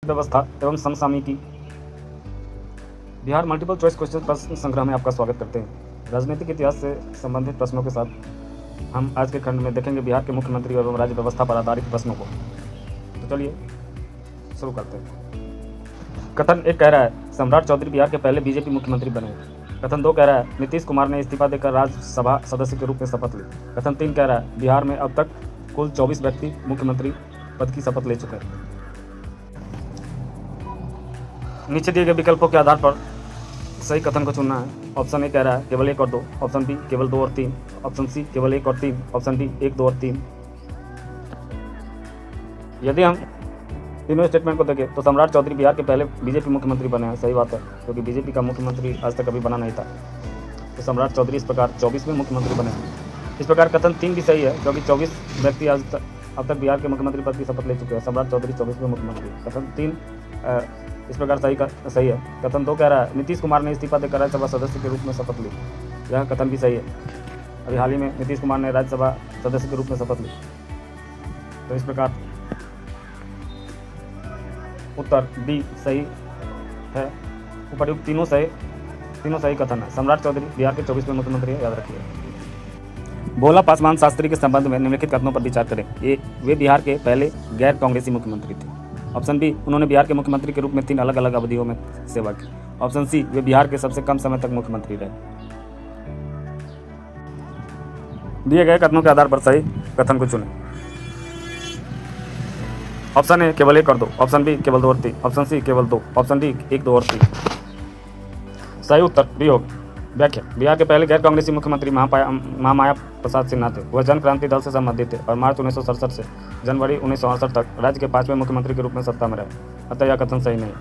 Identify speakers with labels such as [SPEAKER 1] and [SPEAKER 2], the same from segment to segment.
[SPEAKER 1] व्यवस्था एवं समसामयिकी। Bihar multiple choice question प्रश्न संग्रह में आपका स्वागत करते हैं। राजनीतिक इतिहास से संबंधित प्रश्नों के साथ हम आज के खंड में देखेंगे बिहार के मुख्यमंत्री एवं राज्य व्यवस्था पर आधारित प्रश्नों को। तो चलिए शुरू करते हैं। कथन 1 कह रहा है सम्राट चौधरी बिहार के पहले बीजेपी मुख्यमंत्री बने। कथन 2 कह रहा है नीतीश कुमार ने इस्तीफा देकर राज्यसभा सदस्य के रूप में शपथ ली। कथन 3 कह रहा है बिहार में अब तक कुल 24 व्यक्ति मुख्यमंत्री पद की शपथ ले चुके हैं। नीचे दिए गए विकल्पों के आधार पर सही कथन को चुनना है। ऑप्शन ए कह रहा है केवल 1 और 2, ऑप्शन बी केवल 2 और 3, ऑप्शन सी केवल 1 और 3, ऑप्शन डी 1, 2 और 3। यदि हम तीनों स्टेटमेंट को देखें तो सम्राट चौधरी बिहार के पहले बीजेपी मुख्यमंत्री बने हैं। सही बात है, क्योंकि बीजेपी का मुख्यमंत्री आज तक कभी बना नहीं था। तो सम्राट चौधरी इस प्रकार 24वें मुख्यमंत्री बने हैं। इस प्रकार कथन 3 भी सही है, क्योंकि 24 व्यक्ति अब तक बिहार के मुख्यमंत्री पद की शपथ ले चुके हैं। सम्राट चौधरी 24वें मुख्यमंत्री। कथन 3 इस प्रकार सही है। कथन 2 कह रहा है नीतीश कुमार ने इस्तीफा देकर राज्यसभा सदस्य के रूप में शपथ ली। यह कथन भी सही है। अभी हाल ही में नीतीश कुमार ने राज्यसभा सदस्य के रूप में शपथ ली। तो इस प्रकार उत्तर डी सही है। उपर्युक्त तीनों सही कथन है। सम्राट चौधरी बिहार के 24वें मुख्यमंत्री है, याद रखिए। भोला पासवान शास्त्री के संबंध में निम्नलिखित कथनों पर विचार करें। वे बिहार के पहले गैर कांग्रेसी मुख्यमंत्री थे। ऑप्शन बी उन्होंने बिहार के मुख्यमंत्री के रूप में 3 अलग अलग अवधियों में सेवा की। ऑप्शन सी वे बिहार के सबसे कम समय तक मुख्यमंत्री रहे। दिए गए कथनों के आधार पर सही कथन को चुनें। ऑप्शन ए केवल 1 और 2, ऑप्शन बी केवल 2 और 3, ऑप्शन सी केवल 2, ऑप्शन डी 1, 2 और 3। सही उत्तर बी होगा। व्याख्या बिहार के पहले गैर कांग्रेसी मुख्यमंत्री महामाया प्रसाद सिन्हा थे। वह जन क्रांति दल से संबंधित थे और मार्च 1967 से जनवरी 1968 तक राज्य के 5वें मुख्यमंत्री के रूप में सत्ता में रहे। अतः यह कथन सही नहीं है।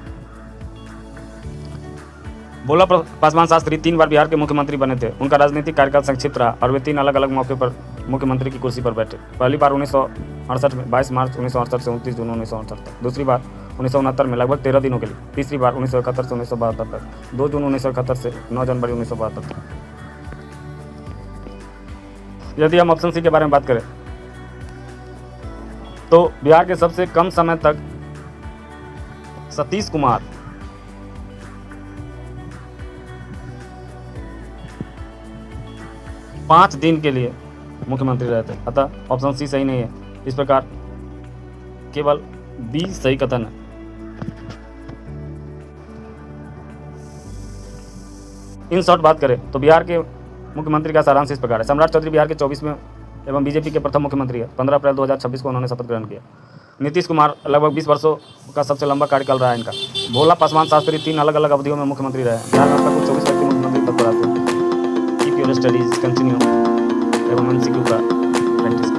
[SPEAKER 1] भोला पासवान शास्त्री 3 बार बिहार के मुख्यमंत्री बने थे। उनका राजनीतिक कार्यकाल संक्षिप्त रहा और वे 3 अलग अलग मौके पर मुख्यमंत्री की कुर्सी पर बैठे। पहली बार 1968 में 22 मार्च 1968 से 29 जून 1968 तक, दूसरी बार 1969 में लगभग 13 दिनों के लिए, तीसरी बार 1971 से 1972 तक, 2 जून 1971 से 9 जनवरी 1972 तक। यदि हम ऑप्शन सी के बारे में बात करें तो बिहार के सबसे कम समय तक सतीश कुमार 5 दिन के लिए मुख्यमंत्री रहे थे। अतः ऑप्शन सी सही नहीं है। इस प्रकार केवल बी सही कथन है। इन शॉर्ट बात करें तो बिहार के मुख्यमंत्री का सारांश इस प्रकार है। सम्राट चौधरी बिहार के 24वें एवं बीजेपी के प्रथम मुख्यमंत्री है। 15 अप्रैल 2026 को उन्होंने शपथ ग्रहण किया। नीतीश कुमार लगभग 20 वर्षों का सबसे लंबा कार्यकाल रहा है इनका। भोला पासवान शास्त्री 3 अलग अलग अवधियों में मुख्यमंत्री रहे। बिहार में अब तक कुल 24 व्यक्ति मुख्यमंत्री पद पर आते हैं। कीप योर स्टडीज कंटिन्यू एवं MCQ का प्रैक्टिस